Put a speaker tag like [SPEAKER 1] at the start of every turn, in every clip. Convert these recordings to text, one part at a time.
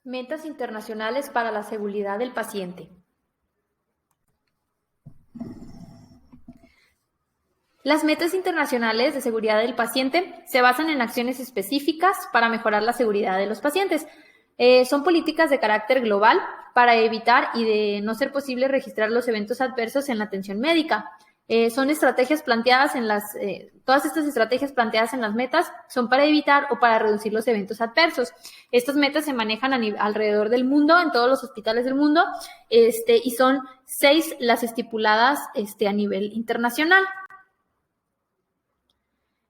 [SPEAKER 1] Metas internacionales para la seguridad del paciente. Las metas internacionales de seguridad del paciente se basan en acciones específicas para mejorar la seguridad de los pacientes. Son políticas de carácter global para evitar y, de no ser posible, registrar los eventos adversos en la atención médica. Son estrategias planteadas todas estas estrategias planteadas en las metas son para evitar o para reducir los eventos adversos. Estas metas se manejan alrededor del mundo, en todos los hospitales del mundo, y son 6 las estipuladas a nivel internacional.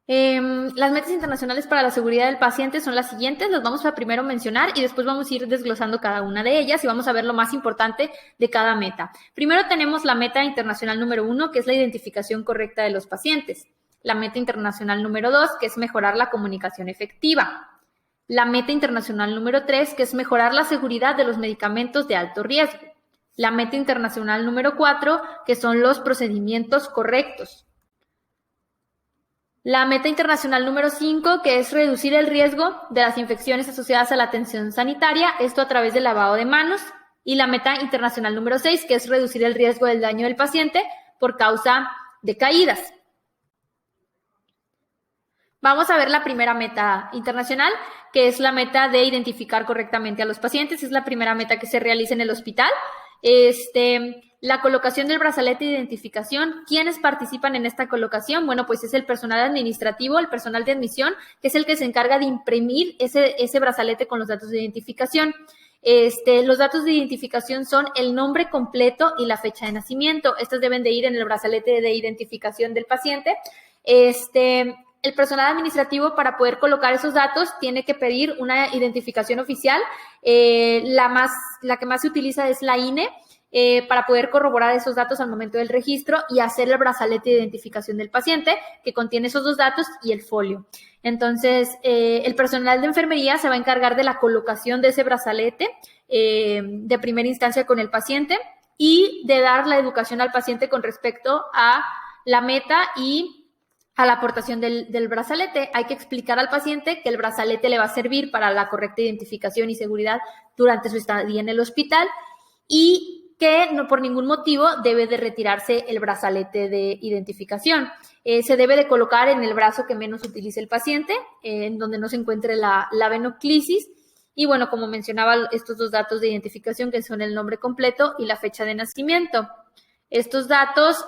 [SPEAKER 1] Las metas internacionales para la seguridad del paciente son las siguientes. Las vamos a primero mencionar y después vamos a ir desglosando cada una de ellas y vamos a ver lo más importante de cada meta. Primero tenemos la meta internacional número 1, que es la identificación correcta de los pacientes. La meta internacional número 2, que es mejorar la comunicación efectiva. La meta internacional número 3, que es mejorar la seguridad de los medicamentos de alto riesgo. La meta internacional número 4, que son los procedimientos correctos. La meta internacional número 5, que es reducir el riesgo de las infecciones asociadas a la atención sanitaria, esto a través del lavado de manos. Y la meta internacional número 6, que es reducir el riesgo del daño del paciente por causa de caídas. Vamos a ver la primera meta internacional, que es la meta de identificar correctamente a los pacientes. Es la primera meta que se realiza en el hospital. La colocación del brazalete de identificación. ¿Quiénes participan en esta colocación? Bueno, pues es el personal administrativo, el personal de admisión, que es el que se encarga de imprimir ese brazalete con los datos de identificación. Los datos de identificación son el nombre completo y la fecha de nacimiento. Estos deben de ir en el brazalete de identificación del paciente. El personal administrativo, para poder colocar esos datos, tiene que pedir una identificación oficial. La que más se utiliza es la INE, para poder corroborar esos datos al momento del registro y hacer el brazalete de identificación del paciente, que contiene esos 2 datos y el folio. Entonces, el personal de enfermería se va a encargar de la colocación de ese brazalete de primera instancia con el paciente y de dar la educación al paciente con respecto a la meta y a la aportación del brazalete. Hay que explicar al paciente que el brazalete le va a servir para la correcta identificación y seguridad durante su estadía en el hospital y que no, por ningún motivo debe de retirarse el brazalete de identificación. Se debe de colocar en el brazo que menos utilice el paciente, en donde no se encuentre la venoclisis. Y bueno, como mencionaba, estos 2 datos de identificación, que son el nombre completo y la fecha de nacimiento. Estos datos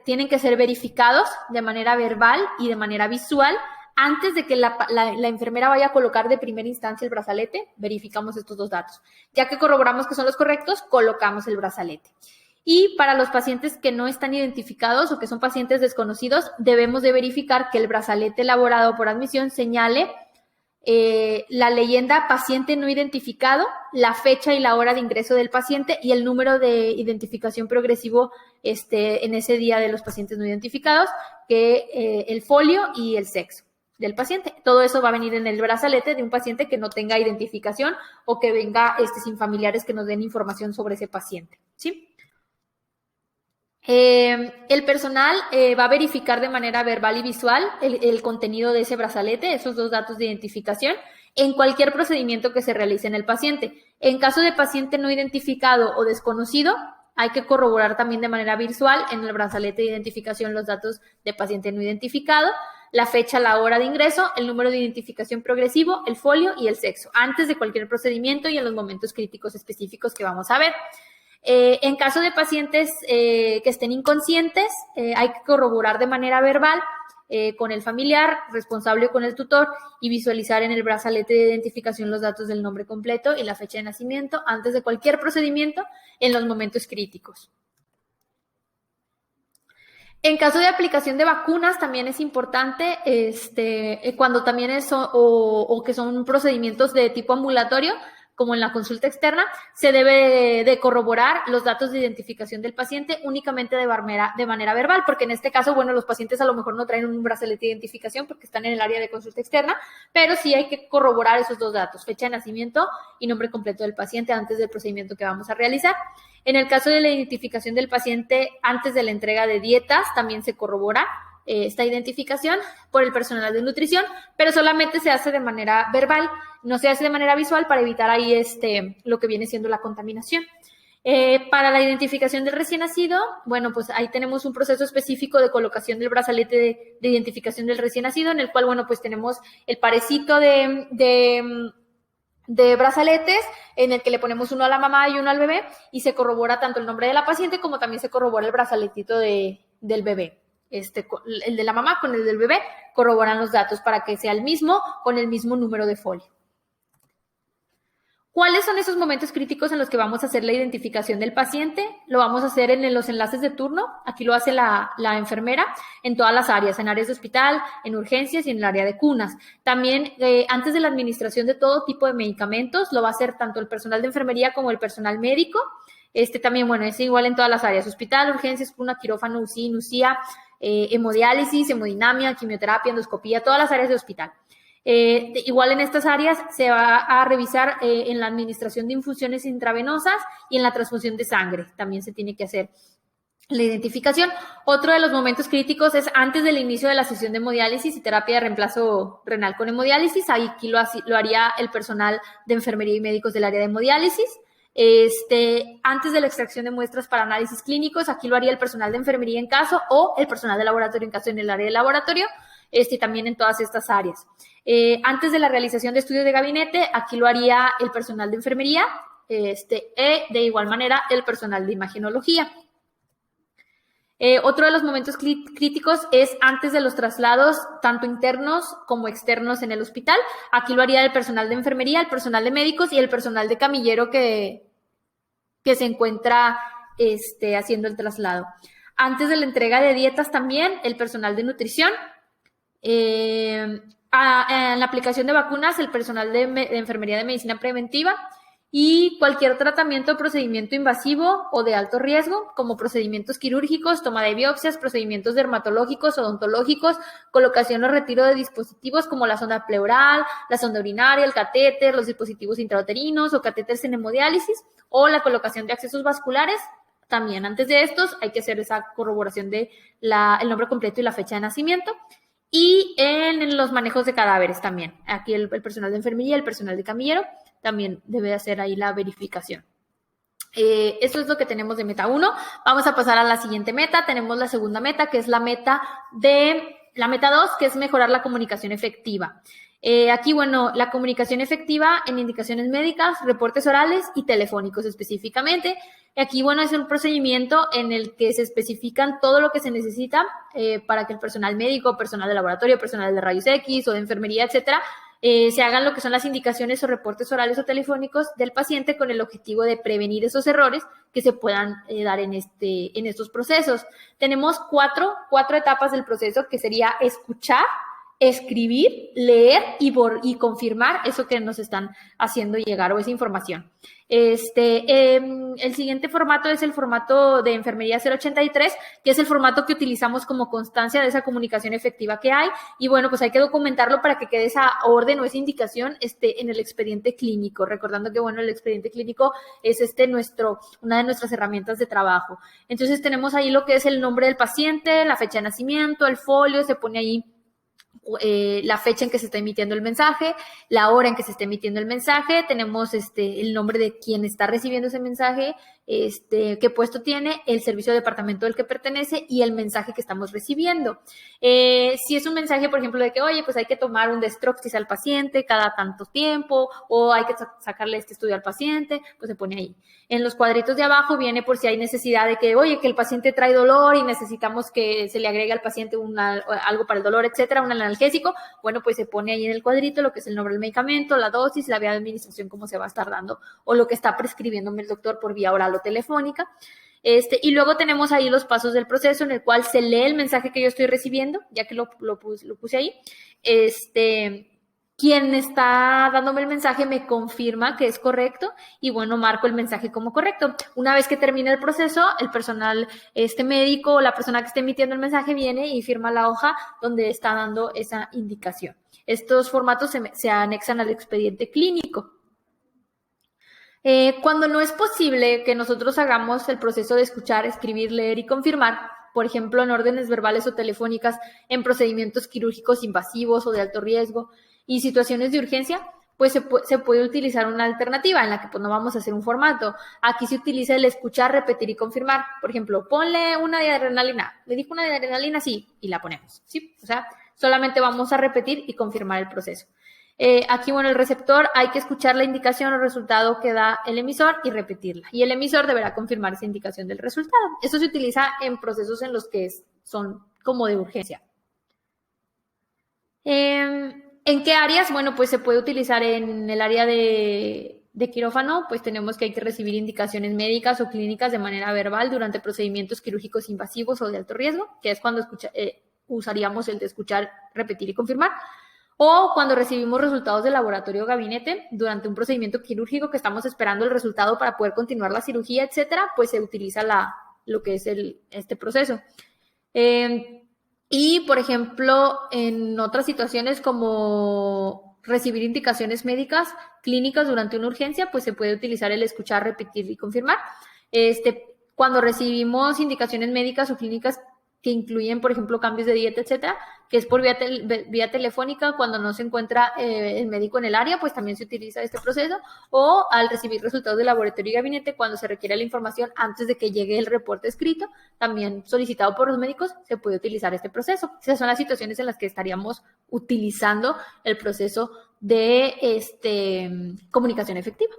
[SPEAKER 1] tienen que ser verificados de manera verbal y de manera visual. Antes de que la enfermera vaya a colocar de primera instancia el brazalete, verificamos estos 2 datos. Ya que corroboramos que son los correctos, colocamos el brazalete. Y para los pacientes que no están identificados o que son pacientes desconocidos, debemos de verificar que el brazalete elaborado por admisión señale la leyenda paciente no identificado, la fecha y la hora de ingreso del paciente y el número de identificación progresivo en ese día de los pacientes no identificados, que el folio y el sexo del paciente. Todo eso va a venir en el brazalete de un paciente que no tenga identificación o que venga sin familiares que nos den información sobre ese paciente, ¿sí? El personal va a verificar de manera verbal y visual el contenido de ese brazalete, esos 2 datos de identificación, en cualquier procedimiento que se realice en el paciente. En caso de paciente no identificado o desconocido, hay que corroborar también de manera visual en el brazalete de identificación los datos de paciente no identificado, la fecha, la hora de ingreso, el número de identificación progresivo, el folio y el sexo, antes de cualquier procedimiento y en los momentos críticos específicos que vamos a ver. En caso de pacientes que estén inconscientes, hay que corroborar de manera verbal con el familiar responsable o con el tutor y visualizar en el brazalete de identificación los datos del nombre completo y la fecha de nacimiento antes de cualquier procedimiento en los momentos críticos. En caso de aplicación de vacunas también es importante, cuando también o que son procedimientos de tipo ambulatorio, como en la consulta externa, se debe de corroborar los datos de identificación del paciente únicamente de manera verbal, porque en este caso, bueno, los pacientes a lo mejor no traen un brazalete de identificación porque están en el área de consulta externa, pero sí hay que corroborar esos 2 datos, fecha de nacimiento y nombre completo del paciente antes del procedimiento que vamos a realizar. En el caso de la identificación del paciente antes de la entrega de dietas, también se corrobora esta identificación por el personal de nutrición, pero solamente se hace de manera verbal, no se hace de manera visual para evitar ahí lo que viene siendo la contaminación. Para la identificación del recién nacido, bueno, pues ahí tenemos un proceso específico de colocación del brazalete de identificación del recién nacido, en el cual, bueno, pues tenemos el parecito de brazaletes en el que le ponemos uno a la mamá y uno al bebé y se corrobora tanto el nombre de la paciente como también se corrobora el brazaletito del bebé. El de la mamá con el del bebé corroboran los datos para que sea el mismo con el mismo número de folio. ¿Cuáles son esos momentos críticos en los que vamos a hacer la identificación del paciente? Lo vamos a hacer en los enlaces de turno. Aquí lo hace la enfermera en todas las áreas, en áreas de hospital, en urgencias y en el área de cunas. También antes de la administración de todo tipo de medicamentos, lo va a hacer tanto el personal de enfermería como el personal médico. También, bueno, es igual en todas las áreas, hospital, urgencias, cuna, quirófano, UCI, NUCIA, hemodiálisis, hemodinamia, quimioterapia, endoscopía, todas las áreas de hospital. Igual en estas áreas se va a revisar en la administración de infusiones intravenosas y en la transfusión de sangre. También se tiene que hacer la identificación. Otro de los momentos críticos es antes del inicio de la sesión de hemodiálisis y terapia de reemplazo renal con hemodiálisis. Aquí lo haría el personal de enfermería y médicos del área de hemodiálisis. Antes de la extracción de muestras para análisis clínicos, aquí lo haría el personal de enfermería en caso o el personal de laboratorio en caso en el área de laboratorio. También en todas estas áreas. Antes de la realización de estudios de gabinete, aquí lo haría el personal de enfermería, de igual manera el personal de imagenología. Otro de los momentos críticos es antes de los traslados, tanto internos como externos en el hospital. Aquí lo haría el personal de enfermería, el personal de médicos y el personal de camillero que se encuentra haciendo el traslado. Antes de la entrega de dietas también, el personal de nutrición. En la aplicación de vacunas, el personal de enfermería de medicina preventiva y cualquier tratamiento o procedimiento invasivo o de alto riesgo, como procedimientos quirúrgicos, toma de biopsias, procedimientos dermatológicos, odontológicos, colocación o retiro de dispositivos como la sonda pleural, la sonda urinaria, el catéter, los dispositivos intrauterinos o catéteres en hemodiálisis o la colocación de accesos vasculares. También antes de estos hay que hacer esa corroboración de el nombre completo y la fecha de nacimiento. Y en los manejos de cadáveres también. Aquí el personal de enfermería, el personal de camillero, también debe hacer ahí la verificación. Eso es lo que tenemos de meta 1. Vamos a pasar a la siguiente meta. Tenemos la segunda meta, que es la meta 2, que es mejorar la comunicación efectiva. Aquí, bueno, la comunicación efectiva en indicaciones médicas, reportes orales y telefónicos específicamente. Aquí, bueno, es un procedimiento en el que se especifican todo lo que se necesita para que el personal médico, personal de laboratorio, personal de rayos X o de enfermería, etcétera, se hagan lo que son las indicaciones o reportes orales o telefónicos del paciente con el objetivo de prevenir esos errores que se puedan dar en estos procesos. Tenemos cuatro etapas del proceso, que sería escuchar, escribir, leer y confirmar eso que nos están haciendo llegar o esa información. El siguiente formato es el formato de Enfermería 083, que es el formato que utilizamos como constancia de esa comunicación efectiva que hay. Y bueno, pues hay que documentarlo para que quede esa orden o esa indicación en el expediente clínico. Recordando que, bueno, el expediente clínico es una de nuestras herramientas de trabajo. Entonces tenemos ahí lo que es el nombre del paciente, la fecha de nacimiento, el folio, se pone ahí la fecha en que se está emitiendo el mensaje, la hora en que se está emitiendo el mensaje, tenemos el nombre de quien está recibiendo ese mensaje, qué puesto tiene, el servicio de departamento del que pertenece y el mensaje que estamos recibiendo. Si es un mensaje, por ejemplo, de que, oye, pues hay que tomar un Destroxis al paciente cada tanto tiempo o hay que sacarle este estudio al paciente, pues se pone ahí. En los cuadritos de abajo viene por si hay necesidad de que, oye, que el paciente trae dolor y necesitamos que se le agregue al paciente algo para el dolor, etcétera, un analgésico. Bueno, pues se pone ahí en el cuadrito lo que es el nombre del medicamento, la dosis, la vía de administración, cómo se va a estar dando o lo que está prescribiéndome el doctor por vía oral o telefónica. Y luego tenemos ahí los pasos del proceso en el cual se lee el mensaje que yo estoy recibiendo, ya que lo puse ahí. Quien está dándome el mensaje me confirma que es correcto y, bueno, marco el mensaje como correcto. Una vez que termina el proceso, el personal médico o la persona que esté emitiendo el mensaje viene y firma la hoja donde está dando esa indicación. Estos formatos se anexan al expediente clínico. Cuando no es posible que nosotros hagamos el proceso de escuchar, escribir, leer y confirmar, por ejemplo, en órdenes verbales o telefónicas, en procedimientos quirúrgicos invasivos o de alto riesgo y situaciones de urgencia, pues se puede utilizar una alternativa en la que pues no vamos a hacer un formato. Aquí se utiliza el escuchar, repetir y confirmar. Por ejemplo, ponle una de adrenalina. ¿Le dijo una de adrenalina? Sí, y la ponemos, ¿sí? O sea, solamente vamos a repetir y confirmar el proceso. Aquí, bueno, el receptor hay que escuchar la indicación o resultado que da el emisor y repetirla. Y el emisor deberá confirmar esa indicación del resultado. Eso se utiliza en procesos en los que son como de urgencia. ¿En qué áreas? Bueno, pues se puede utilizar en el área de quirófano, pues tenemos que hay que recibir indicaciones médicas o clínicas de manera verbal durante procedimientos quirúrgicos invasivos o de alto riesgo, que es cuando usaríamos el de escuchar, repetir y confirmar. O cuando recibimos resultados del laboratorio o gabinete durante un procedimiento quirúrgico que estamos esperando el resultado para poder continuar la cirugía, etcétera, pues se utiliza lo que es este proceso. Y, por ejemplo, en otras situaciones como recibir indicaciones médicas, clínicas durante una urgencia, pues se puede utilizar el escuchar, repetir y confirmar. Cuando recibimos indicaciones médicas o clínicas que incluyen, por ejemplo, cambios de dieta, etcétera, que es por vía telefónica, cuando no se encuentra el médico en el área, pues también se utiliza este proceso, o al recibir resultados de laboratorio y gabinete, cuando se requiere la información antes de que llegue el reporte escrito, también solicitado por los médicos, se puede utilizar este proceso. Esas son las situaciones en las que estaríamos utilizando el proceso de comunicación efectiva.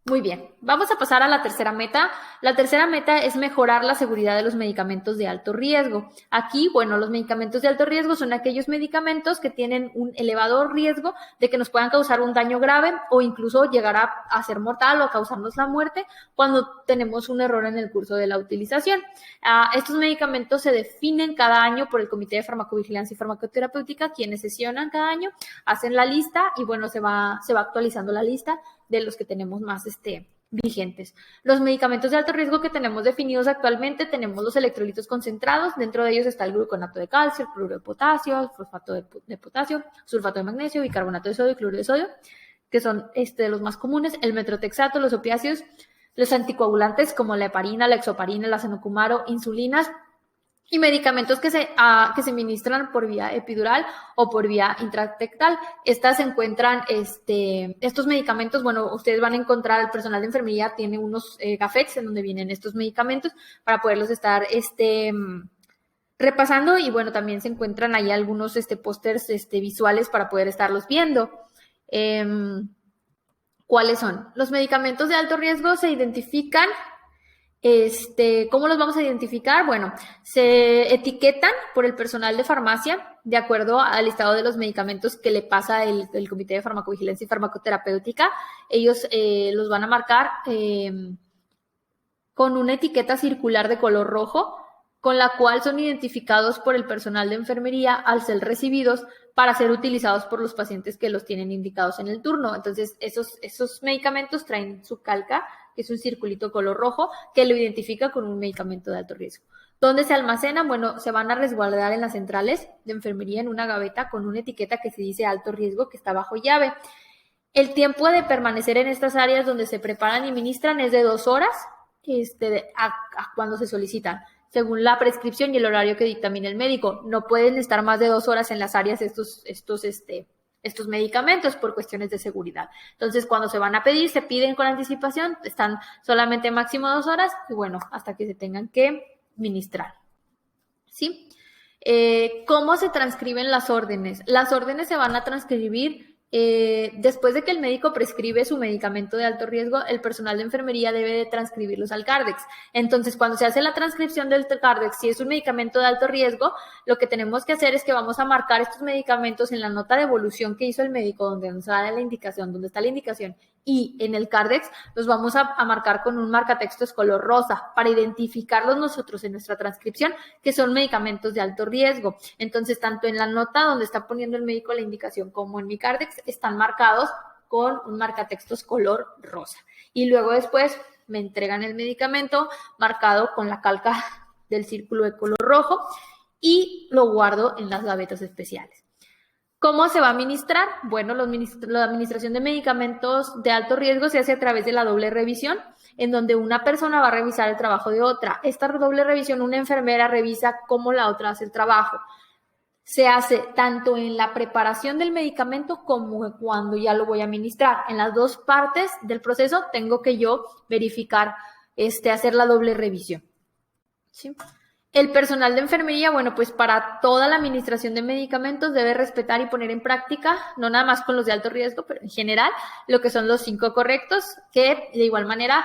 [SPEAKER 1] Muy bien, vamos a pasar a la tercera meta. La tercera meta es mejorar la seguridad de los medicamentos de alto riesgo. Aquí, bueno, los medicamentos de alto riesgo son aquellos medicamentos que tienen un elevado riesgo de que nos puedan causar un daño grave o incluso llegar a ser mortal o a causarnos la muerte cuando tenemos un error en el curso de la utilización. Estos medicamentos se definen cada año por el Comité de Farmacovigilancia y Farmacoterapéutica, quienes sesionan cada año, hacen la lista y bueno, se va actualizando la lista de los que tenemos más vigentes. Los medicamentos de alto riesgo que tenemos definidos actualmente, tenemos los electrolitos concentrados, dentro de ellos está el gluconato de calcio, el cloruro de potasio, el fosfato de potasio, sulfato de magnesio, bicarbonato de sodio y cloruro de sodio, que son los más comunes, el metrotexato, los opiáceos, los anticoagulantes como la heparina, la exoparina, el acenocumaro, insulinas, y medicamentos que se administran por vía epidural o por vía intratectal. Estas se encuentran, estos medicamentos, bueno, ustedes van a encontrar, el personal de enfermería tiene unos gafetes en donde vienen estos medicamentos para poderlos estar repasando y bueno, también se encuentran ahí algunos pósters visuales para poder estarlos viendo. ¿Cuáles son? Los medicamentos de alto riesgo se identifican. ¿Cómo los vamos a identificar? Bueno, se etiquetan por el personal de farmacia de acuerdo al listado de los medicamentos que le pasa el Comité de Farmacovigilancia y Farmacoterapéutica. Ellos los van a marcar con una etiqueta circular de color rojo, con la cual son identificados por el personal de enfermería al ser recibidos para ser utilizados por los pacientes que los tienen indicados en el turno. Entonces, esos medicamentos traen su calca, que es un circulito color rojo, que lo identifica con un medicamento de alto riesgo. ¿Dónde se almacenan? Bueno, se van a resguardar en las centrales de enfermería en una gaveta con una etiqueta que se dice alto riesgo, que está bajo llave. El tiempo de permanecer en estas áreas donde se preparan y ministran es de 2 horas a cuando se solicitan, según la prescripción y el horario que dictamina el médico. No pueden estar más de 2 horas en las áreas estos medicamentos por cuestiones de seguridad. Entonces, cuando se van a pedir, se piden con anticipación, están solamente máximo 2 horas y bueno, hasta que se tengan que ministrar. ¿Sí? ¿Cómo se transcriben las órdenes? Las órdenes se van a transcribir después de que el médico prescribe su medicamento de alto riesgo, el personal de enfermería debe de transcribirlos al Cardex. Entonces, cuando se hace la transcripción del Cardex, si es un medicamento de alto riesgo, lo que tenemos que hacer es que vamos a marcar estos medicamentos en la nota de evolución que hizo el médico, donde nos da la indicación, donde está la indicación, y en el Cardex los vamos a marcar con un marcatextos color rosa para identificarlos nosotros en nuestra transcripción, que son medicamentos de alto riesgo. Entonces, tanto en la nota donde está poniendo el médico la indicación como en mi Cardex, están marcados con un marcatextos color rosa. Y luego después me entregan el medicamento marcado con la calca del círculo de color rojo y lo guardo en las gavetas especiales. ¿Cómo se va a administrar? Bueno, la administración de medicamentos de alto riesgo se hace a través de la doble revisión, en donde una persona va a revisar el trabajo de otra. Esta doble revisión, una enfermera revisa cómo la otra hace el trabajo. Se hace tanto en la preparación del medicamento como cuando ya lo voy a administrar. En las dos partes del proceso tengo que yo verificar, hacer la doble revisión. ¿Sí? El personal de enfermería, bueno, pues para toda la administración de medicamentos debe respetar y poner en práctica, no nada más con los de alto riesgo, pero en general, lo que son los 5 correctos, que de igual manera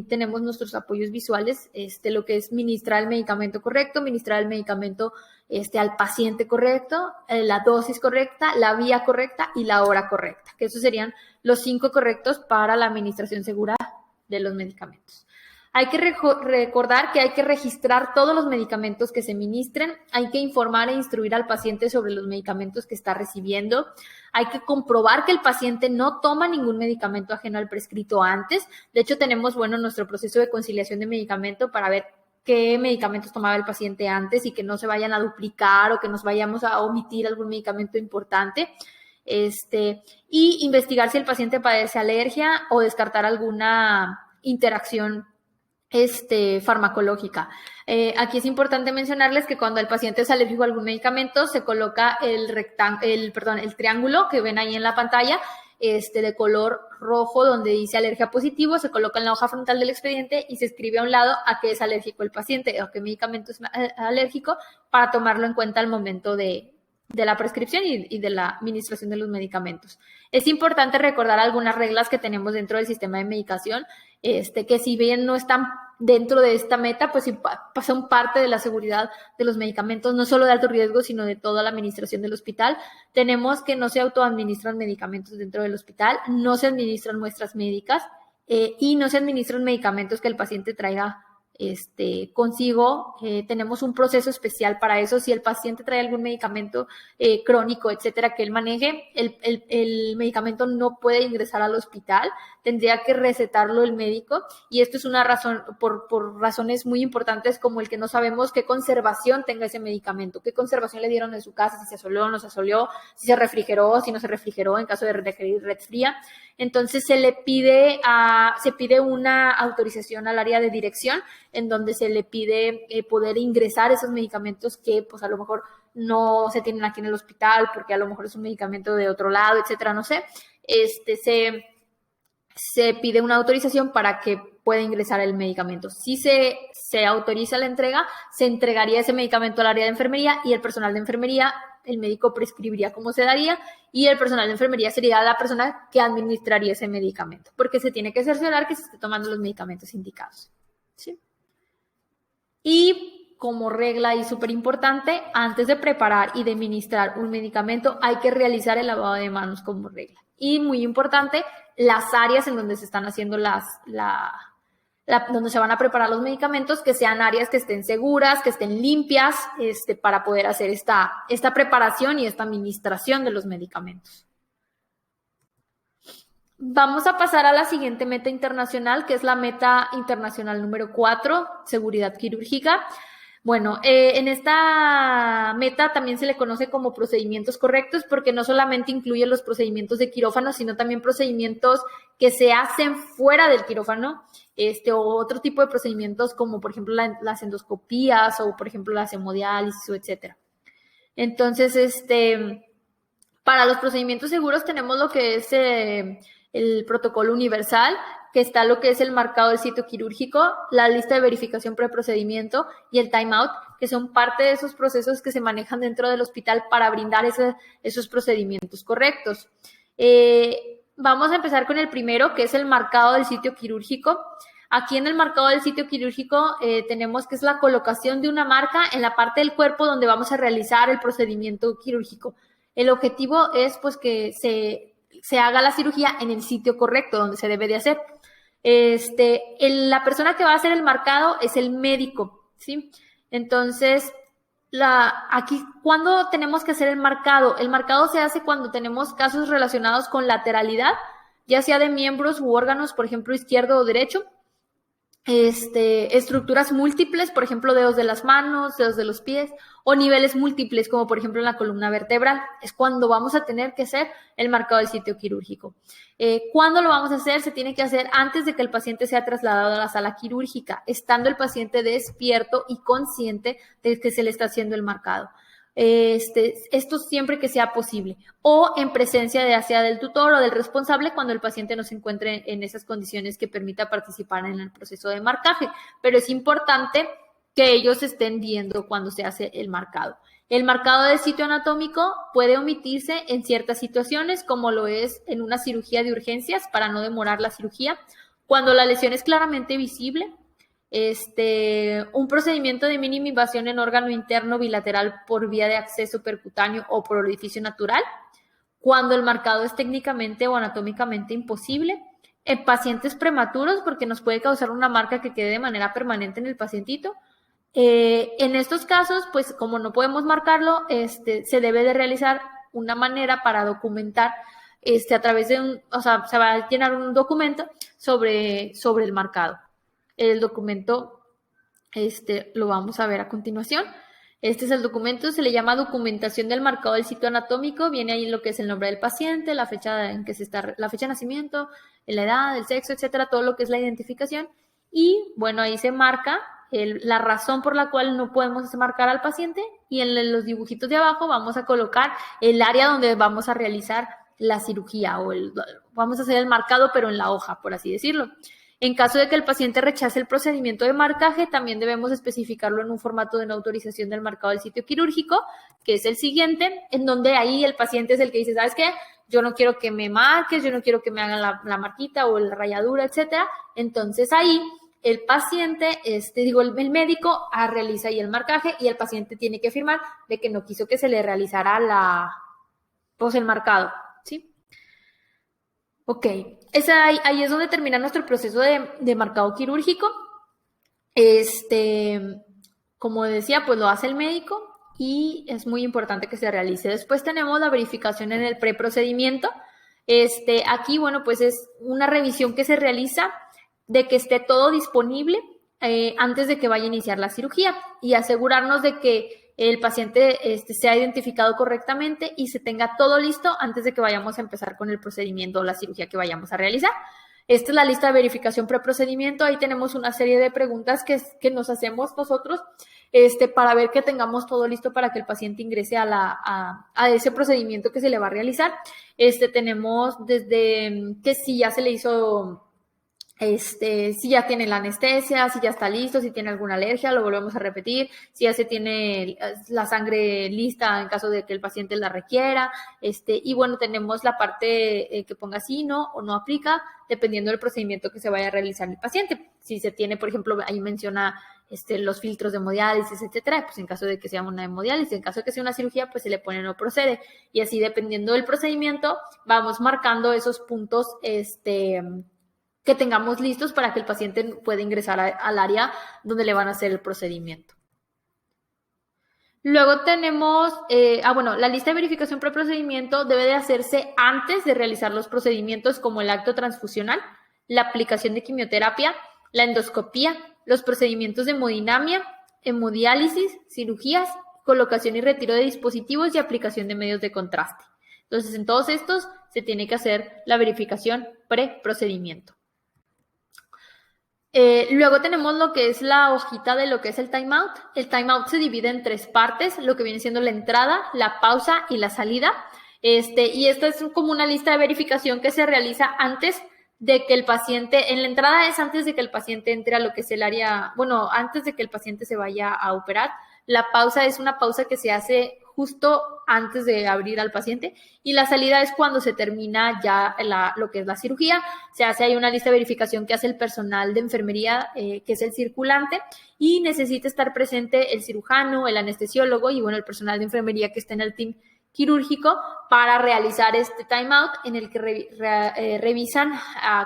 [SPEAKER 1] tenemos nuestros apoyos visuales, lo que es ministrar el medicamento correcto, ministrar el medicamento al paciente correcto, la dosis correcta, la vía correcta y la hora correcta, que esos serían los 5 correctos para la administración segura de los medicamentos. Hay que recordar que hay que registrar todos los medicamentos que se ministren, hay que informar e instruir al paciente sobre los medicamentos que está recibiendo, hay que comprobar que el paciente no toma ningún medicamento ajeno al prescrito antes. De hecho, tenemos, nuestro proceso de conciliación de medicamento para ver qué medicamentos tomaba el paciente antes y que no se vayan a duplicar o que nos vayamos a omitir algún medicamento importante. Y investigar si el paciente padece alergia o descartar alguna interacción farmacológica. Aquí es importante mencionarles que cuando el paciente es alérgico a algún medicamento, se coloca el triángulo que ven ahí en la pantalla, de color rojo, donde dice alergia positivo, se coloca en la hoja frontal del expediente y se escribe a un lado a qué es alérgico el paciente, a qué medicamento es alérgico, para tomarlo en cuenta al momento de la prescripción y de la administración de los medicamentos. Es importante recordar algunas reglas que tenemos dentro del sistema de medicación, que si bien no están dentro de esta meta, pues sí son parte de la seguridad de los medicamentos, no solo de alto riesgo, sino de toda la administración del hospital. Tenemos que no se autoadministran medicamentos dentro del hospital, no se administran muestras médicas y no se administran medicamentos que el paciente traiga consigo. Tenemos un proceso especial para eso. Si el paciente trae algún medicamento crónico, etcétera, que él maneje, el medicamento no puede ingresar al hospital, tendría que recetarlo el médico, y esto es una razón, por razones muy importantes, como el que no sabemos qué conservación tenga ese medicamento, qué conservación le dieron en su casa, si se asoleó o no se asoleó, si se refrigeró, si no se refrigeró, en caso de requerir red fría. Entonces se pide una autorización al área de dirección, en donde se le pide poder ingresar esos medicamentos que pues a lo mejor no se tienen aquí en el hospital porque a lo mejor es un medicamento de otro lado, etcétera, no sé. Se pide una autorización para que pueda ingresar el medicamento. Si se autoriza la entrega, se entregaría ese medicamento al área de enfermería, y el personal de enfermería, el médico prescribiría cómo se daría, y el personal de enfermería sería la persona que administraría ese medicamento, porque se tiene que cerciorar que se esté tomando los medicamentos indicados. ¿Sí? Y como regla y súper importante, antes de preparar y de administrar un medicamento, hay que realizar el lavado de manos como regla. Y muy importante, las áreas en donde se están haciendo donde se van a preparar los medicamentos, que sean áreas que estén seguras, que estén limpias, para poder hacer esta preparación y esta administración de los medicamentos. Vamos a pasar a la siguiente meta internacional, que es la meta internacional número 4, seguridad quirúrgica. Bueno, en esta meta también se le conoce como procedimientos correctos, porque no solamente incluye los procedimientos de quirófano, sino también procedimientos que se hacen fuera del quirófano, o otro tipo de procedimientos como, por ejemplo, las endoscopías o, por ejemplo, la hemodiálisis, etcétera. Entonces, para los procedimientos seguros tenemos lo que es el protocolo universal, que está lo que es el marcado del sitio quirúrgico, la lista de verificación preprocedimiento y el timeout, que son parte de esos procesos que se manejan dentro del hospital para brindar esos procedimientos correctos. Vamos a empezar con el primero, que es el marcado del sitio quirúrgico. Aquí en el marcado del sitio quirúrgico tenemos que es la colocación de una marca en la parte del cuerpo donde vamos a realizar el procedimiento quirúrgico. El objetivo es pues que se haga la cirugía en el sitio correcto donde se debe de hacer. La persona que va a hacer el marcado es el médico, ¿sí? Entonces, aquí, ¿cuándo tenemos que hacer el marcado? El marcado se hace cuando tenemos casos relacionados con lateralidad, ya sea de miembros u órganos, por ejemplo, izquierdo o derecho. estructuras múltiples, por ejemplo, dedos de las manos, dedos de los pies, o niveles múltiples, como por ejemplo en la columna vertebral. Es cuando vamos a tener que hacer el marcado del sitio quirúrgico. ¿Cuándo lo vamos a hacer? Se tiene que hacer antes de que el paciente sea trasladado a la sala quirúrgica, estando el paciente despierto y consciente de que se le está haciendo el marcado. Esto siempre que sea posible, o en presencia ya sea del tutor o del responsable cuando el paciente no se encuentre en esas condiciones que permita participar en el proceso de marcaje, pero es importante que ellos estén viendo cuando se hace el marcado. El marcado del sitio anatómico puede omitirse en ciertas situaciones, como lo es en una cirugía de urgencias para no demorar la cirugía, cuando la lesión es claramente visible, un procedimiento de mínima invasión en órgano interno bilateral por vía de acceso percutáneo o por orificio natural, cuando el marcado es técnicamente o anatómicamente imposible, en pacientes prematuros porque nos puede causar una marca que quede de manera permanente en el pacientito. En estos casos, pues como no podemos marcarlo, se debe de realizar una manera para documentar a través de se va a llenar un documento sobre el marcado. El documento, lo vamos a ver a continuación. Este es el documento, se le llama documentación del marcado del sitio anatómico. Viene ahí lo que es el nombre del paciente, la fecha en que la fecha de nacimiento, la edad, el sexo, etcétera, todo lo que es la identificación. Y bueno, ahí se marca la razón por la cual no podemos marcar al paciente, y en los dibujitos de abajo vamos a colocar el área donde vamos a realizar la cirugía vamos a hacer el marcado, pero en la hoja, por así decirlo. En caso de que el paciente rechace el procedimiento de marcaje, también debemos especificarlo en un formato de no autorización del marcado del sitio quirúrgico, que es el siguiente, en donde ahí el paciente es el que dice, ¿sabes qué? Yo no quiero que me marques, yo no quiero que me hagan la marquita o la rayadura, etcétera. Entonces ahí el paciente, el médico realiza ahí el marcaje y el paciente tiene que firmar de que no quiso que se le realizara el marcado, ¿sí? Ok, ahí es donde termina nuestro proceso de marcado quirúrgico. Como decía, pues lo hace el médico y es muy importante que se realice. Después tenemos la verificación en el preprocedimiento. Aquí, bueno, pues es una revisión que se realiza de que esté todo disponible antes de que vaya a iniciar la cirugía y asegurarnos de que el paciente sea identificado correctamente y se tenga todo listo antes de que vayamos a empezar con el procedimiento o la cirugía que vayamos a realizar. Esta es la lista de verificación preprocedimiento. Ahí tenemos una serie de preguntas que nos hacemos nosotros para ver que tengamos todo listo para que el paciente ingrese a ese procedimiento que se le va a realizar. Tenemos desde que si ya se le hizo... si ya tiene la anestesia, si ya está listo, si tiene alguna alergia, lo volvemos a repetir, si ya se tiene la sangre lista en caso de que el paciente la requiera, y bueno, tenemos la parte que ponga sí, no o no aplica, dependiendo del procedimiento que se vaya a realizar el paciente. Si se tiene, por ejemplo, ahí menciona los filtros de hemodiálisis, etcétera, pues en caso de que sea una hemodiálisis, en caso de que sea una cirugía, pues se le pone no procede, y así dependiendo del procedimiento, vamos marcando esos puntos, que tengamos listos para que el paciente pueda ingresar al área donde le van a hacer el procedimiento. Luego tenemos, la lista de verificación preprocedimiento debe de hacerse antes de realizar los procedimientos como el acto transfusional, la aplicación de quimioterapia, la endoscopía, los procedimientos de hemodinamia, hemodiálisis, cirugías, colocación y retiro de dispositivos y aplicación de medios de contraste. Entonces, en todos estos se tiene que hacer la verificación preprocedimiento. Luego tenemos lo que es la hojita de lo que es el timeout. El timeout se divide en 3 partes, lo que viene siendo la entrada, la pausa y la salida. Y esta es como una lista de verificación que se realiza antes de que el paciente, en la entrada es antes de que el paciente entre a lo que es el área, antes de que el paciente se vaya a operar. La pausa es una pausa que se hace justo antes de abrir al paciente, y la salida es cuando se termina ya lo que es la cirugía. Se hace ahí una lista de verificación que hace el personal de enfermería, que es el circulante, y necesita estar presente el cirujano, el anestesiólogo y el personal de enfermería que está en el team quirúrgico para realizar este timeout en el que revisan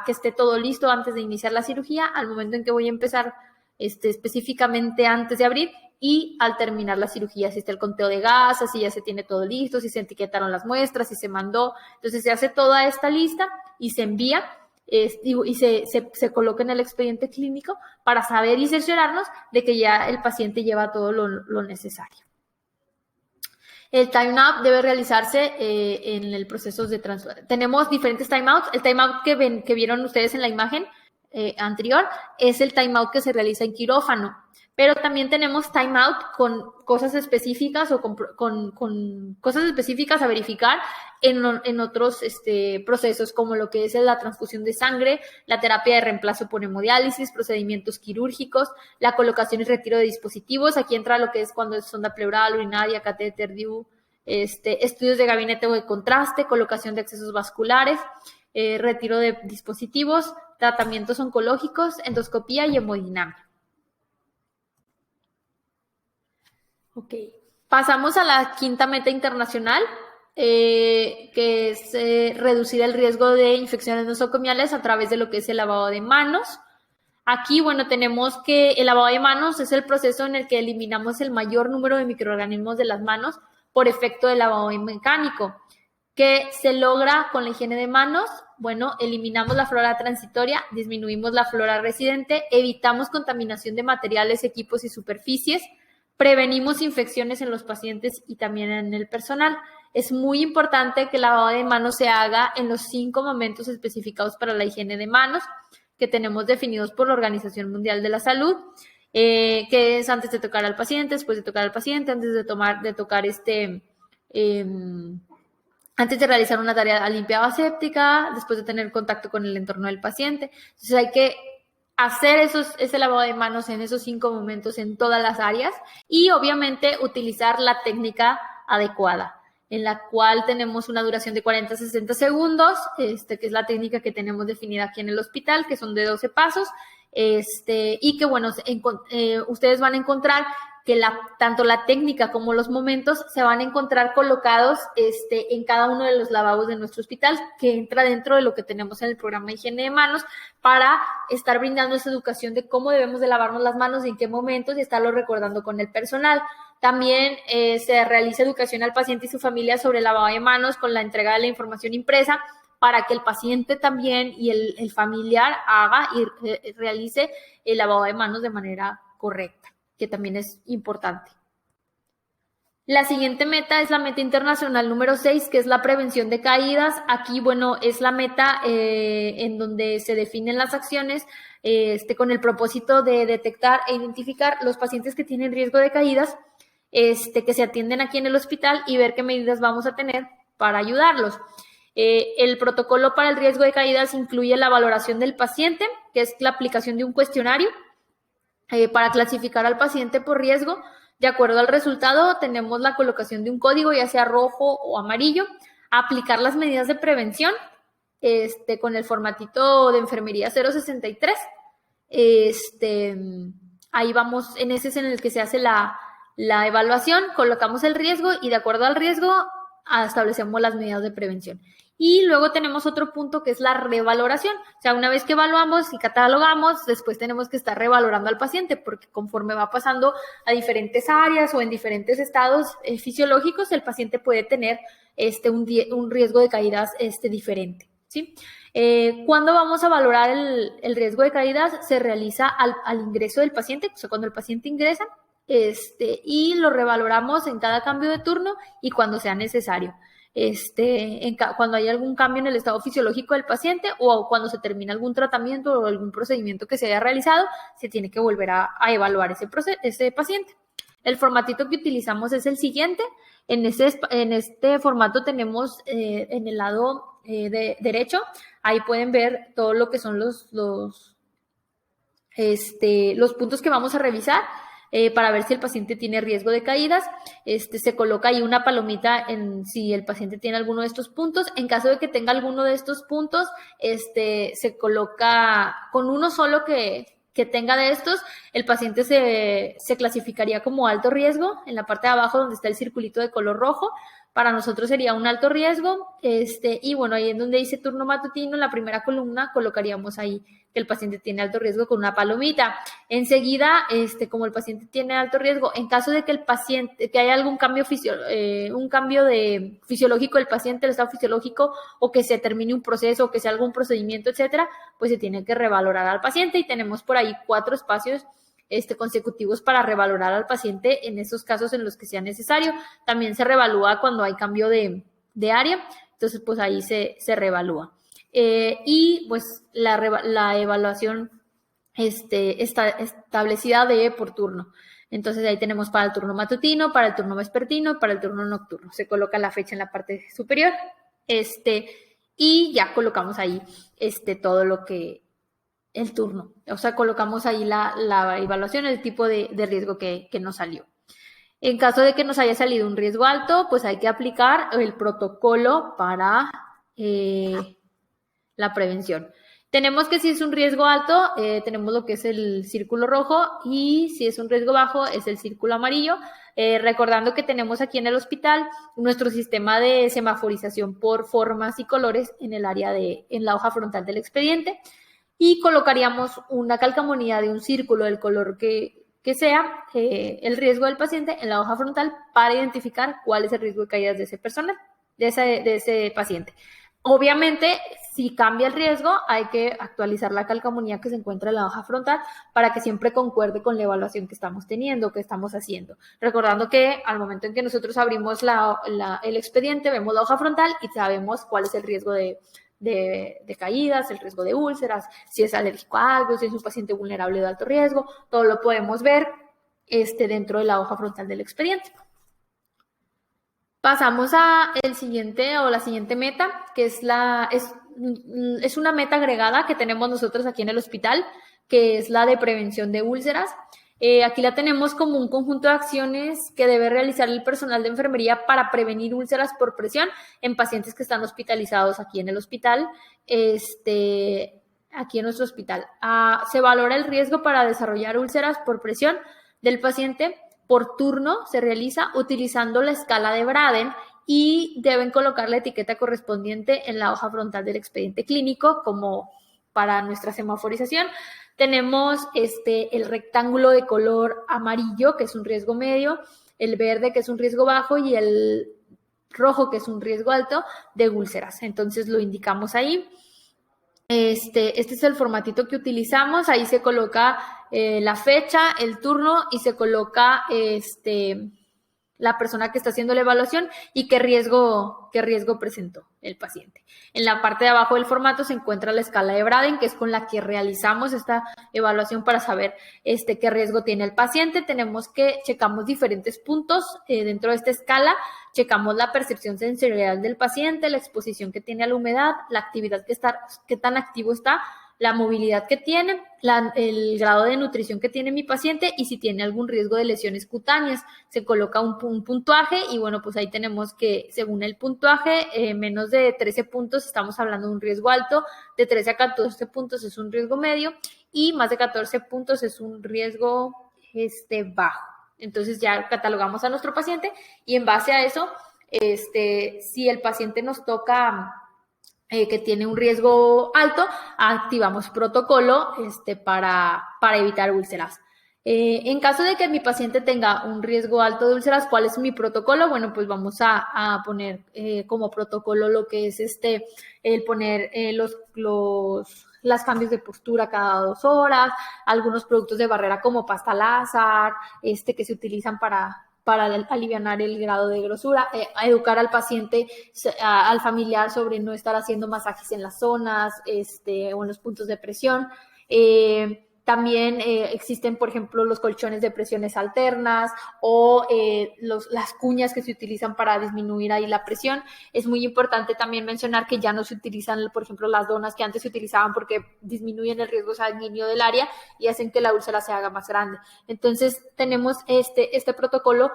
[SPEAKER 1] que esté todo listo antes de iniciar la cirugía, al momento en que voy a empezar específicamente antes de abrir, y al terminar la cirugía, si está el conteo de gasas, si ya se tiene todo listo, si se etiquetaron las muestras, si se mandó. Entonces se hace toda esta lista y se envía, y se coloca en el expediente clínico para saber y cerciorarnos de que ya el paciente lleva todo lo necesario. El timeout debe realizarse en el proceso de transfer. Tenemos diferentes timeouts. El timeout que vieron ustedes en la imagen anterior es el timeout que se realiza en quirófano. Pero también tenemos timeout con cosas específicas o con cosas específicas a verificar en otros procesos, como lo que es la transfusión de sangre, la terapia de reemplazo por hemodiálisis, procedimientos quirúrgicos, la colocación y retiro de dispositivos. Aquí entra lo que es cuando es sonda pleural, urinaria, catéter, DIU, estudios de gabinete o de contraste, colocación de accesos vasculares, retiro de dispositivos, tratamientos oncológicos, endoscopía y hemodinámica. Ok, pasamos a la quinta meta internacional, que es reducir el riesgo de infecciones nosocomiales a través de lo que es el lavado de manos. Aquí, bueno, tenemos que el lavado de manos es el proceso en el que eliminamos el mayor número de microorganismos de las manos por efecto del lavado mecánico. ¿Qué se logra con la higiene de manos? Bueno, eliminamos la flora transitoria, disminuimos la flora residente, evitamos contaminación de materiales, equipos y superficies, prevenimos infecciones en los pacientes y también en el personal. Es muy importante que el lavado de manos se haga en los 5 momentos especificados para la higiene de manos que tenemos definidos por la Organización Mundial de la Salud, que es antes de tocar al paciente, después de tocar al paciente, antes de realizar una tarea limpieza aséptica, después de tener contacto con el entorno del paciente. Entonces hay que hacer ese lavado de manos en esos 5 momentos en todas las áreas y obviamente utilizar la técnica adecuada, en la cual tenemos una duración de 40 a 60 segundos, que es la técnica que tenemos definida aquí en el hospital, que son de 12 pasos, y que bueno, ustedes van a encontrar que tanto la técnica como los momentos se van a encontrar colocados en cada uno de los lavabos de nuestro hospital, que entra dentro de lo que tenemos en el programa de higiene de manos, para estar brindando esa educación de cómo debemos de lavarnos las manos y en qué momentos, y estarlo recordando con el personal. También se realiza educación al paciente y su familia sobre el lavado de manos con la entrega de la información impresa, para que el paciente también y el familiar haga y realice el lavado de manos de manera correcta, que también es importante. La siguiente meta es la meta internacional número 6, que es la prevención de caídas. Aquí, bueno, es la meta en donde se definen las acciones con el propósito de detectar e identificar los pacientes que tienen riesgo de caídas, que se atienden aquí en el hospital, y ver qué medidas vamos a tener para ayudarlos. El protocolo para el riesgo de caídas incluye la valoración del paciente, que es la aplicación de un cuestionario para clasificar al paciente por riesgo. De acuerdo al resultado, tenemos la colocación de un código, ya sea rojo o amarillo, aplicar las medidas de prevención con el formatito de enfermería 063. Ahí vamos, en ese es en el que se hace la evaluación, colocamos el riesgo y de acuerdo al riesgo establecemos las medidas de prevención. Y luego tenemos otro punto que es la revaloración. O sea, una vez que evaluamos y catalogamos, después tenemos que estar revalorando al paciente, porque conforme va pasando a diferentes áreas o en diferentes estados fisiológicos, el paciente puede tener un riesgo de caídas diferente, ¿sí? ¿Cuándo vamos a valorar el riesgo de caídas? Se realiza al ingreso del paciente, o sea, cuando el paciente ingresa, y lo revaloramos en cada cambio de turno y cuando sea necesario. Cuando hay algún cambio en el estado fisiológico del paciente o cuando se termina algún tratamiento o algún procedimiento que se haya realizado, se tiene que volver a evaluar ese paciente. El formatito que utilizamos es el siguiente. En este formato tenemos en el lado derecho, ahí pueden ver todo lo que son los puntos que vamos a revisar. Para ver si el paciente tiene riesgo de caídas. Se coloca ahí una palomita si el paciente tiene alguno de estos puntos. En caso de que tenga alguno de estos puntos, se coloca con uno solo que tenga de estos, el paciente se clasificaría como alto riesgo en la parte de abajo donde está el circulito de color rojo. para nosotros sería un alto riesgo. Y bueno, ahí en donde dice turno matutino, en la primera columna colocaríamos ahí que el paciente tiene alto riesgo con una palomita. Enseguida, como el paciente tiene alto riesgo, en caso de que el paciente, que haya algún cambio fisiológico del paciente, el estado fisiológico, o que se termine un proceso, o que sea algún procedimiento, etcétera, pues se tiene que revalorar al paciente y tenemos por ahí 4 espacios consecutivos para revalorar al paciente en esos casos en los que sea necesario. También se revalúa cuando hay cambio de área, entonces pues ahí se revalúa. Y pues la evaluación está establecida por turno. Entonces ahí tenemos para el turno matutino, para el turno vespertino y para el turno nocturno. Se coloca la fecha en la parte superior y ya colocamos ahí todo lo que el turno. O sea, colocamos ahí la evaluación, el tipo de riesgo que nos salió. En caso de que nos haya salido un riesgo alto, pues hay que aplicar el protocolo para la prevención. Tenemos que si es un riesgo alto, tenemos lo que es el círculo rojo y si es un riesgo bajo es el círculo amarillo. Recordando que tenemos aquí en el hospital nuestro sistema de semaforización por formas y colores en la hoja frontal del expediente y colocaríamos una calcamonía de un círculo del color que sea el riesgo del paciente en la hoja frontal para identificar cuál es el riesgo de caídas de ese personal, de ese paciente. Obviamente, si cambia el riesgo, hay que actualizar la calcamonía que se encuentra en la hoja frontal para que siempre concuerde con la evaluación que estamos teniendo, que estamos haciendo. Recordando que al momento en que nosotros abrimos el expediente, vemos la hoja frontal y sabemos cuál es el riesgo de caídas, el riesgo de úlceras, si es alérgico a algo, si es un paciente vulnerable de alto riesgo, todo lo podemos ver dentro de la hoja frontal del expediente. Pasamos a la siguiente meta, que es una meta agregada que tenemos nosotros aquí en el hospital, que es la de prevención de úlceras. Aquí la tenemos como un conjunto de acciones que debe realizar el personal de enfermería para prevenir úlceras por presión en pacientes que están hospitalizados aquí en el hospital, aquí en nuestro hospital. Se valora el riesgo para desarrollar úlceras por presión del paciente. Por turno se realiza utilizando la escala de Braden y deben colocar la etiqueta correspondiente en la hoja frontal del expediente clínico como para nuestra semaforización. Tenemos el rectángulo de color amarillo, que es un riesgo medio, el verde, que es un riesgo bajo, y el rojo, que es un riesgo alto de úlceras. Entonces lo indicamos ahí. Este es el formatito que utilizamos. Ahí se coloca la fecha, el turno y se coloca la persona que está haciendo la evaluación y qué riesgo presentó el paciente. En la parte de abajo del formato se encuentra la escala de Braden, que es con la que realizamos esta evaluación para saber qué riesgo tiene el paciente. Checamos diferentes puntos dentro de esta escala. Checamos la percepción sensorial del paciente, la exposición que tiene a la humedad, la actividad qué tan activo está, la movilidad que tiene, el grado de nutrición que tiene mi paciente y si tiene algún riesgo de lesiones cutáneas. Se coloca un puntuaje y bueno, pues ahí tenemos que según el puntuaje, menos de 13 puntos estamos hablando de un riesgo alto, de 13 a 14 puntos es un riesgo medio y más de 14 puntos es un riesgo bajo. Entonces ya catalogamos a nuestro paciente y en base a eso, si el paciente nos toca que tiene un riesgo alto, activamos protocolo para evitar úlceras. En caso de que mi paciente tenga un riesgo alto de úlceras, ¿cuál es mi protocolo? Bueno, pues vamos a poner como protocolo lo que es el poner los cambios de postura cada 2 horas, algunos productos de barrera como pasta Lázar, que se utilizan para alivianar el grado de grosura, educar al paciente, al familiar sobre no estar haciendo masajes en las zonas o en los puntos de presión. También existen, por ejemplo, los colchones de presiones alternas o las cuñas que se utilizan para disminuir ahí la presión. Es muy importante también mencionar que ya no se utilizan, por ejemplo, las donas que antes se utilizaban porque disminuyen el riesgo sanguíneo del área y hacen que la úlcera se haga más grande. Entonces, tenemos este protocolo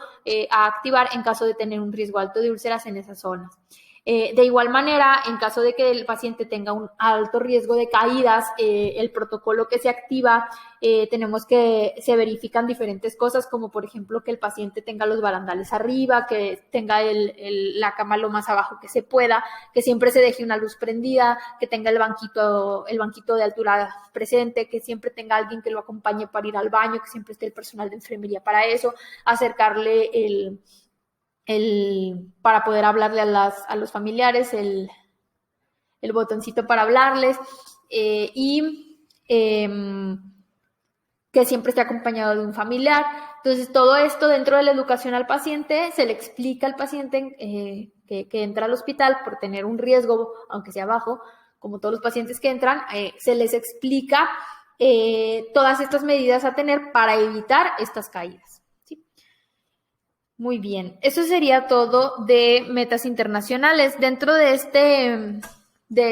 [SPEAKER 1] a activar en caso de tener un riesgo alto de úlceras en esas zonas. De igual manera, en caso de que el paciente tenga un alto riesgo de caídas, el protocolo que se activa, tenemos que se verifican diferentes cosas, como por ejemplo que el paciente tenga los barandales arriba, que tenga la cama lo más abajo que se pueda, que siempre se deje una luz prendida, que tenga el banquito de altura presente, que siempre tenga alguien que lo acompañe para ir al baño, que siempre esté el personal de enfermería para eso, acercarle para poder hablarle a los familiares, el botoncito para hablarles, y que siempre esté acompañado de un familiar. Entonces, todo esto dentro de la educación al paciente, se le explica al paciente que entra al hospital por tener un riesgo, aunque sea bajo, como todos los pacientes que entran, se les explica todas estas medidas a tener para evitar estas caídas. ¿Sí? Muy bien, eso sería todo de metas internacionales. Dentro de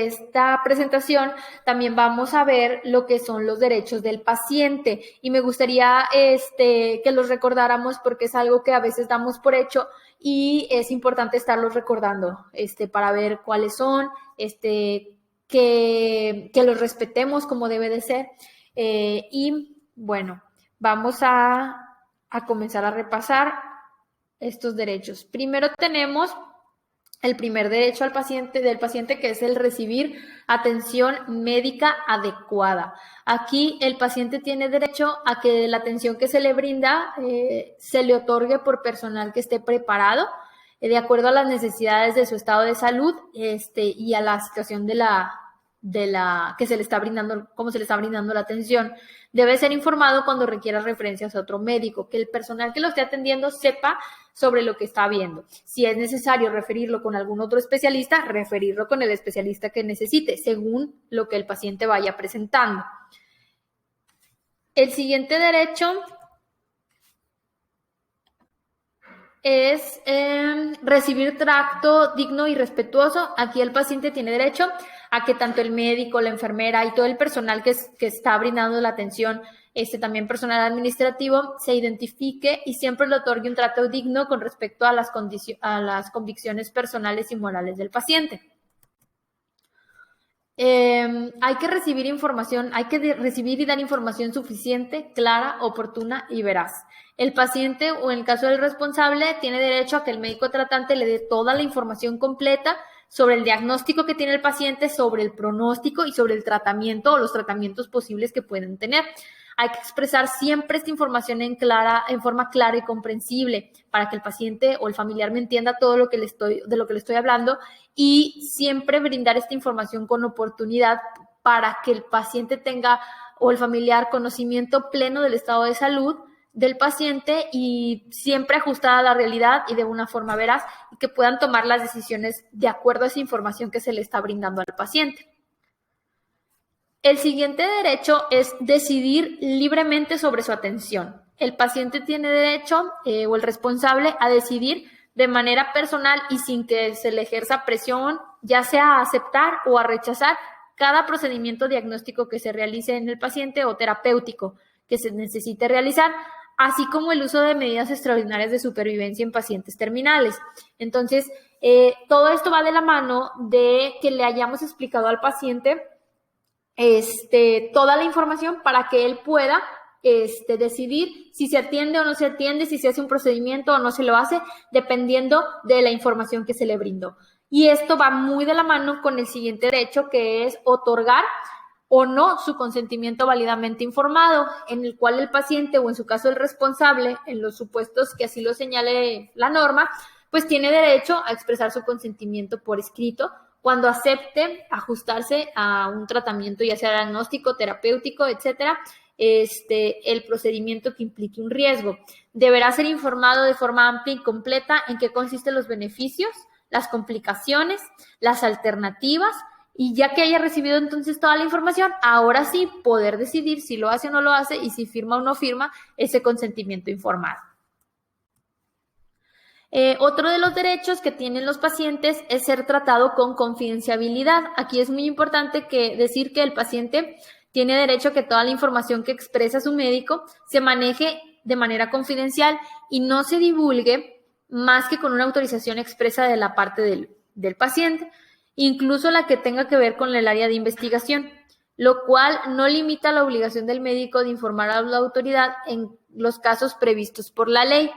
[SPEAKER 1] esta presentación también vamos a ver lo que son los derechos del paciente, y me gustaría que los recordáramos porque es algo que a veces damos por hecho y es importante estarlos recordando para ver cuáles son, que los respetemos como debe de ser. Y bueno, vamos a comenzar a repasar estos derechos. Primero tenemos el primer derecho del paciente, que es el recibir atención médica adecuada. Aquí el paciente tiene derecho a que la atención que se le brinda se le otorgue por personal que esté preparado, de acuerdo a las necesidades de su estado de salud y a la situación de la que se le está brindando, cómo se le está brindando la atención. Debe ser informado cuando requiera referencias a otro médico, que el personal que lo esté atendiendo sepa sobre lo que está viendo. Si es necesario referirlo con algún otro especialista, referirlo con el especialista que necesite, según lo que el paciente vaya presentando. El siguiente derecho es recibir trato digno y respetuoso. Aquí el paciente tiene derecho a que tanto el médico, la enfermera y todo el personal que está brindando la atención, también personal administrativo, se identifique y siempre le otorgue un trato digno con respecto a las convicciones personales y morales del paciente. Hay que recibir información, hay que recibir y dar información suficiente, clara, oportuna y veraz. El paciente, o en el caso del responsable, tiene derecho a que el médico tratante le dé toda la información completa sobre el diagnóstico que tiene el paciente, sobre el pronóstico y sobre el tratamiento o los tratamientos posibles que pueden tener. Hay que expresar siempre esta información en forma clara y comprensible para que el paciente o el familiar me entienda todo de lo que le estoy hablando, y siempre brindar esta información con oportunidad para que el paciente tenga, o el familiar, conocimiento pleno del estado de salud del paciente y siempre ajustada a la realidad y de una forma veraz, y que puedan tomar las decisiones de acuerdo a esa información que se le está brindando al paciente. El siguiente derecho es decidir libremente sobre su atención. El paciente tiene derecho, o el responsable, a decidir de manera personal y sin que se le ejerza presión, ya sea a aceptar o a rechazar cada procedimiento diagnóstico que se realice en el paciente o terapéutico que se necesite realizar, así como el uso de medidas extraordinarias de supervivencia en pacientes terminales. Entonces, todo esto va de la mano de que le hayamos explicado al paciente toda la información para que él pueda decidir si se atiende o no se atiende, si se hace un procedimiento o no se lo hace, dependiendo de la información que se le brindó. Y esto va muy de la mano con el siguiente derecho, que es otorgar o no su consentimiento válidamente informado, en el cual el paciente, o en su caso el responsable, en los supuestos que así lo señale la norma, pues tiene derecho a expresar su consentimiento por escrito cuando acepte ajustarse a un tratamiento, ya sea diagnóstico, terapéutico, etcétera, el procedimiento que implique un riesgo. Deberá ser informado de forma amplia y completa en qué consisten los beneficios, las complicaciones, las alternativas, y ya que haya recibido entonces toda la información, ahora sí poder decidir si lo hace o no lo hace, y si firma o no firma ese consentimiento informado. Otro de los derechos que tienen los pacientes es ser tratado con confidencialidad. Aquí es muy importante decir que el paciente tiene derecho a que toda la información que expresa su médico se maneje de manera confidencial y no se divulgue más que con una autorización expresa de la parte del paciente, incluso la que tenga que ver con el área de investigación, lo cual no limita la obligación del médico de informar a la autoridad en los casos previstos por la ley.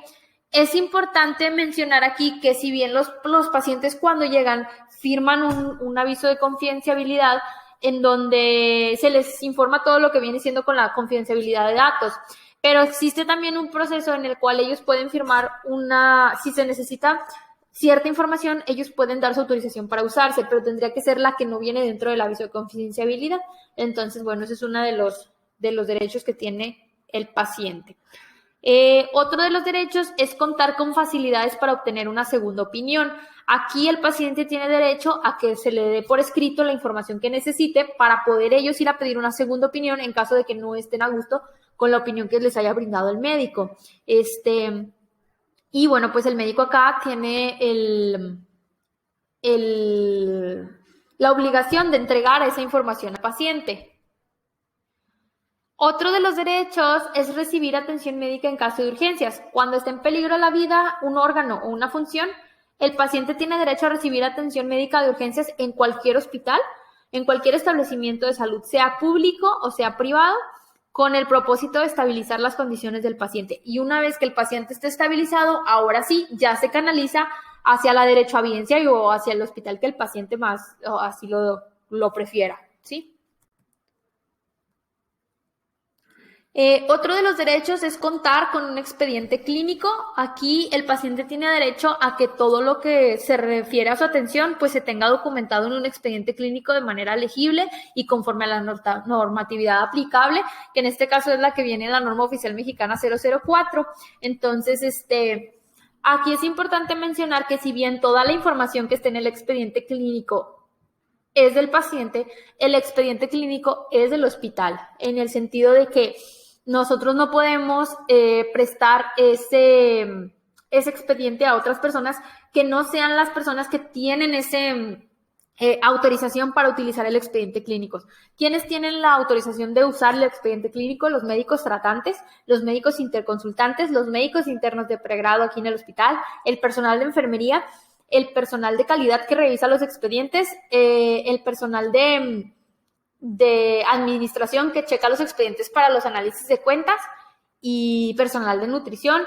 [SPEAKER 1] Es importante mencionar aquí que si bien los pacientes cuando llegan firman un aviso de confidencialidad en donde se les informa todo lo que viene siendo con la confidencialidad de datos, pero existe también un proceso en el cual ellos pueden firmar si se necesita cierta información, ellos pueden dar su autorización para usarse, pero tendría que ser la que no viene dentro del aviso de confidencialidad. Entonces, bueno, ese es uno de los derechos que tiene el paciente. Otro de los derechos es contar con facilidades para obtener una segunda opinión. Aquí el paciente tiene derecho a que se le dé por escrito la información que necesite para poder ellos ir a pedir una segunda opinión en caso de que no estén a gusto con la opinión que les haya brindado el médico. Y bueno, pues el médico acá tiene la obligación de entregar esa información al paciente. Otro de los derechos es recibir atención médica en caso de urgencias. Cuando esté en peligro la vida, un órgano o una función, el paciente tiene derecho a recibir atención médica de urgencias en cualquier hospital, en cualquier establecimiento de salud, sea público o sea privado, con el propósito de estabilizar las condiciones del paciente. Y una vez que el paciente esté estabilizado, ahora sí, ya se canaliza hacia la derechohabiencia o hacia el hospital que el paciente más o así lo prefiera, ¿sí? Otro de los derechos es contar con un expediente clínico. Aquí el paciente tiene derecho a que todo lo que se refiere a su atención pues se tenga documentado en un expediente clínico de manera legible y conforme a la normatividad aplicable, que en este caso es la que viene en la norma oficial mexicana 004. Entonces, aquí es importante mencionar que si bien toda la información que esté en el expediente clínico es del paciente, el expediente clínico es del hospital, en el sentido de que nosotros no podemos prestar ese expediente a otras personas que no sean las personas que tienen ese autorización para utilizar el expediente clínico. ¿Quiénes tienen la autorización de usar el expediente clínico? Los médicos tratantes, los médicos interconsultantes, los médicos internos de pregrado aquí en el hospital, el personal de enfermería, el personal de calidad que revisa los expedientes, el personal de administración que checa los expedientes para los análisis de cuentas y personal de nutrición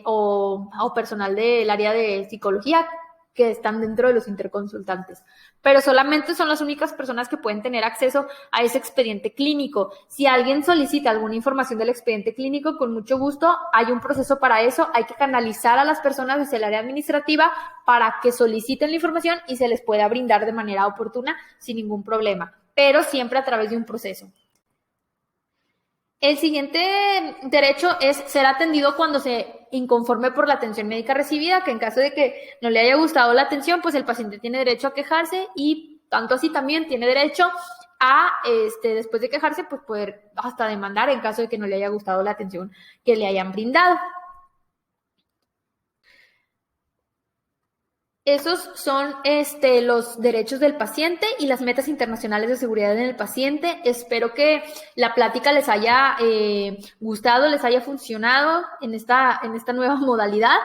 [SPEAKER 1] o personal del área de psicología que están dentro de los interconsultantes. Pero solamente son las únicas personas que pueden tener acceso a ese expediente clínico. Si alguien solicita alguna información del expediente clínico, con mucho gusto, hay un proceso para eso. Hay que canalizar a las personas desde el área administrativa para que soliciten la información y se les pueda brindar de manera oportuna sin ningún problema, pero siempre a través de un proceso. El siguiente derecho es ser atendido cuando se inconforme por la atención médica recibida, que en caso de que no le haya gustado la atención, pues el paciente tiene derecho a quejarse y tanto así también tiene derecho a, después de quejarse, pues poder hasta demandar en caso de que no le haya gustado la atención que le hayan brindado. Esos son los derechos del paciente y las metas internacionales de seguridad en el paciente. Espero que la plática les haya gustado, les haya funcionado en esta nueva modalidad.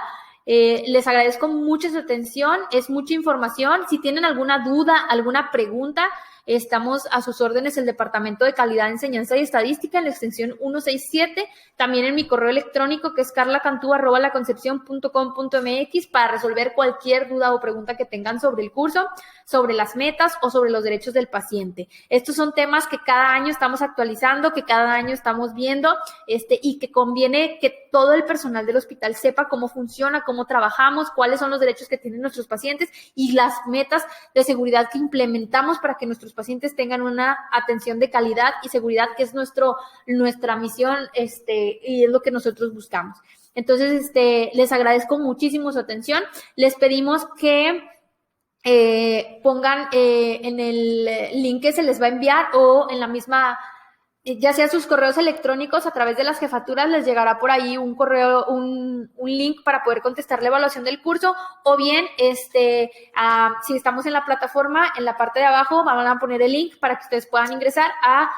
[SPEAKER 1] Les agradezco mucho su atención, es mucha información. Si tienen alguna duda, alguna pregunta, estamos a sus órdenes, el Departamento de Calidad, Enseñanza y Estadística en la extensión 167, también en mi correo electrónico que es carlacantú@laconcepcion.com.mx para resolver cualquier duda o pregunta que tengan sobre el curso, sobre las metas o sobre los derechos del paciente. Estos son temas que cada año estamos actualizando, que cada año estamos viendo y que conviene que todo el personal del hospital sepa cómo funciona, cómo trabajamos, cuáles son los derechos que tienen nuestros pacientes y las metas de seguridad que implementamos para que nuestros pacientes tengan una atención de calidad y seguridad, que es nuestra misión y es lo que nosotros buscamos. Entonces, les agradezco muchísimo su atención. Les pedimos que pongan en el link que se les va a enviar o en la misma, ya sea sus correos electrónicos a través de las jefaturas, les llegará por ahí un correo, un link para poder contestar la evaluación del curso, o bien si estamos en la plataforma, en la parte de abajo van a poner el link para que ustedes puedan ingresar a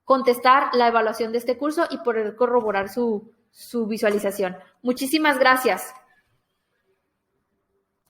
[SPEAKER 1] contestar la evaluación de este curso y poder corroborar su visualización. Muchísimas gracias.